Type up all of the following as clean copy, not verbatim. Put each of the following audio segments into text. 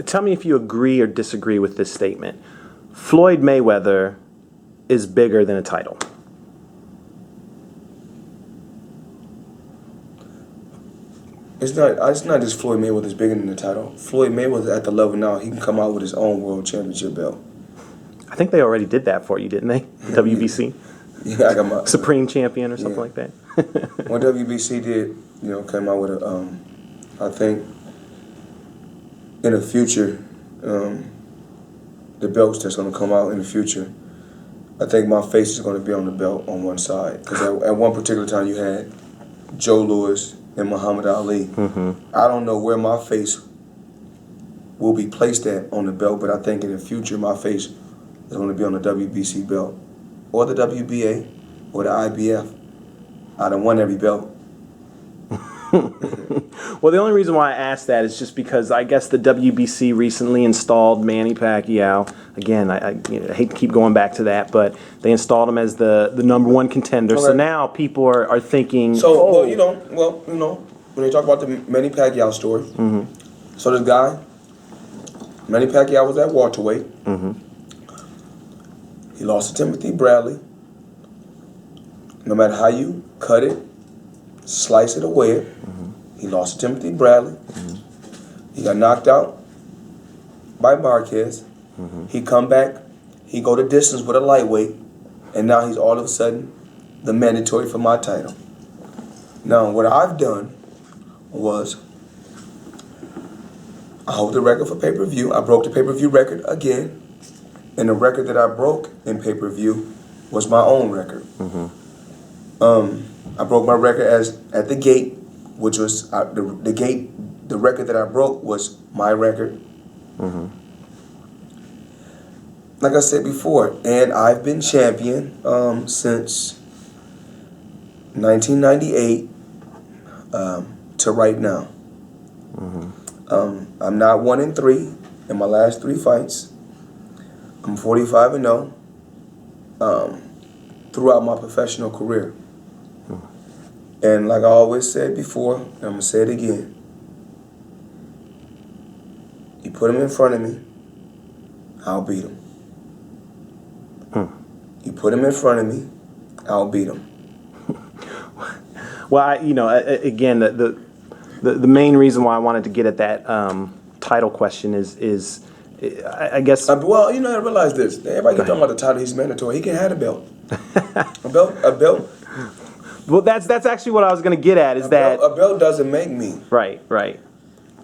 Tell me if you agree or disagree with this statement. Floyd Mayweather is bigger than a title. It's not just Floyd Mayweather is bigger than the title. Floyd Mayweather at the level now, he can come out with his own world championship belt. I think they already did that for you, didn't they? The WBC? Yeah, I got my Supreme Champion or something like that. What WBC did, came out with a, I think, in the future, the belts that's going to come out in the future, I think my face is going to be on the belt on one side. Because at one particular time you had Joe Louis and Muhammad Ali. I don't know where my face will be placed at on the belt, but I think in the future my face is going to be on the WBC belt or the WBA or the IBF. I done won every belt. Well, the only reason why I asked that is just because I guess the WBC recently installed Manny Pacquiao. Again, I hate to keep going back to that, but they installed him as the #1 contender. Okay. So now people are thinking. So when they talk about the Manny Pacquiao story, so this guy, Manny Pacquiao was at welterweight. He lost to Timothy Bradley. No matter how you cut it, slice it or weigh it, he lost to Timothy Bradley. He got knocked out by Marquez. He come back, he go the distance with a lightweight, and now he's all of a sudden the mandatory for my title. Now, what I've done was I hold the record for pay-per-view. I broke the pay-per-view record again, and the record that I broke in pay-per-view was my own record. I broke my record at the gate, which was the record that I broke was my record. Like I said before, and I've been champion since 1998 to right now. I'm not 1-3 in my last 3 fights. I'm 45-0 throughout my professional career. And like I always said before, and I'm going to say it again. You put him in front of me, I'll beat him. You put him in front of me, I'll beat him. Well, again, the main reason why I wanted to get at that title question is I guess. I realize this. Everybody keep talking about the title. He's mandatory. He can have a belt. A belt. Well, that's actually what I was going to get at. Is that a belt doesn't make me. Right.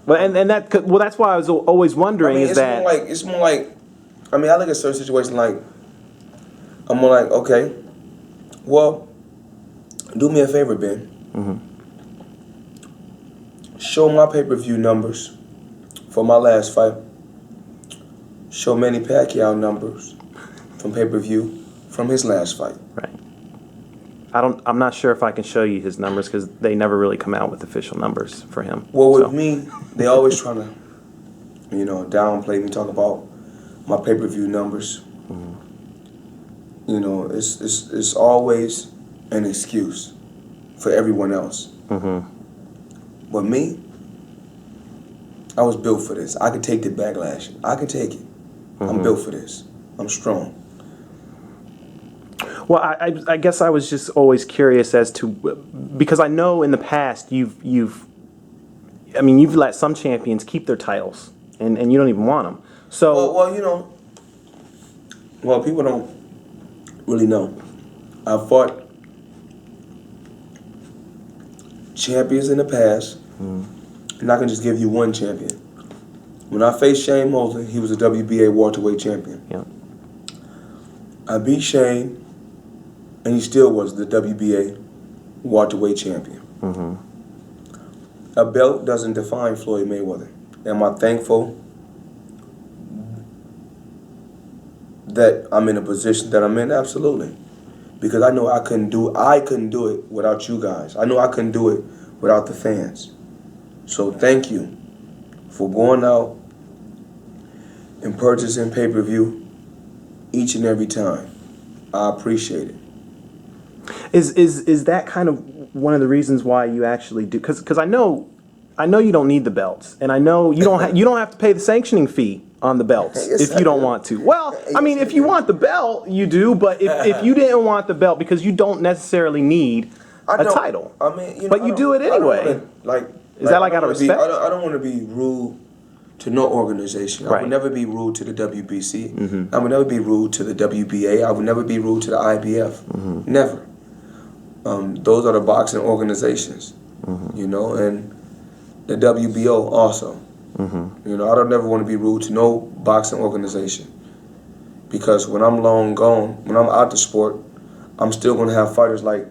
Well, that's why I was always wondering. It's more like. I look at certain situations like. I'm more like, okay, well, do me a favor, Ben. Show my pay-per-view numbers for my last fight. Show Manny Pacquiao numbers from pay-per-view from his last fight. Right. I'm not sure if I can show you his numbers because they never really come out with official numbers for him. Well, with me, they always trying to, downplay me, talk about my pay-per-view numbers. It's always an excuse for everyone else. But me, I was built for this. I could take the backlash. I could take it. I'm built for this. I'm strong. Well, I guess I was just always curious as to, because I know in the past you've let some champions keep their titles and you don't even want them. So well, people don't really know. I fought champions in the past, and I can just give you one champion. When I faced Shane Mosley, he was a WBA welterweight champion. Yeah. I beat Shane, and he still was the WBA welterweight champion. A belt doesn't define Floyd Mayweather. Am I thankful that I'm in a position that I'm in? Absolutely. Because I know I couldn't do it without you guys. I know I couldn't do it without the fans. So thank you for going out and purchasing pay-per-view each and every time. I appreciate it. Is that kind of one of the reasons why you actually do? Because I know I know you don't need the belts, and I know you don't have to pay the sanctioning fee on the belts Yes, if you don't want to. Well, I mean, if you want the belt, you do. But if you didn't want the belt because you don't necessarily need a title, I mean, but you do it anyway. Is that like out of respect? I don't want to be rude to no organization. I Right. would never be rude to the WBC. I would never be rude to the WBA. I would never be rude to the IBF. Never. Those are the boxing organizations, you know, and the WBO also. You know, I don't ever want to be rude to no boxing organization, because when I'm long gone, when I'm out the sport, I'm still going to have fighters like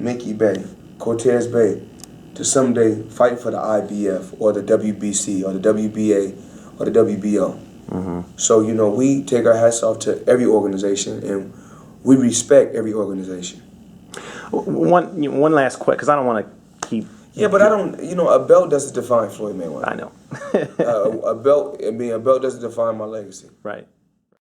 Mickey Bay, Cortez Bay, to someday fight for the IBF or the WBC or the WBA or the WBO. So, you know, we take our hats off to every organization, and we respect every organization. One last quick, because I don't want to keep. Yeah, but I don't. You know, a belt doesn't define Floyd Mayweather. I know. A belt doesn't define my legacy. Right.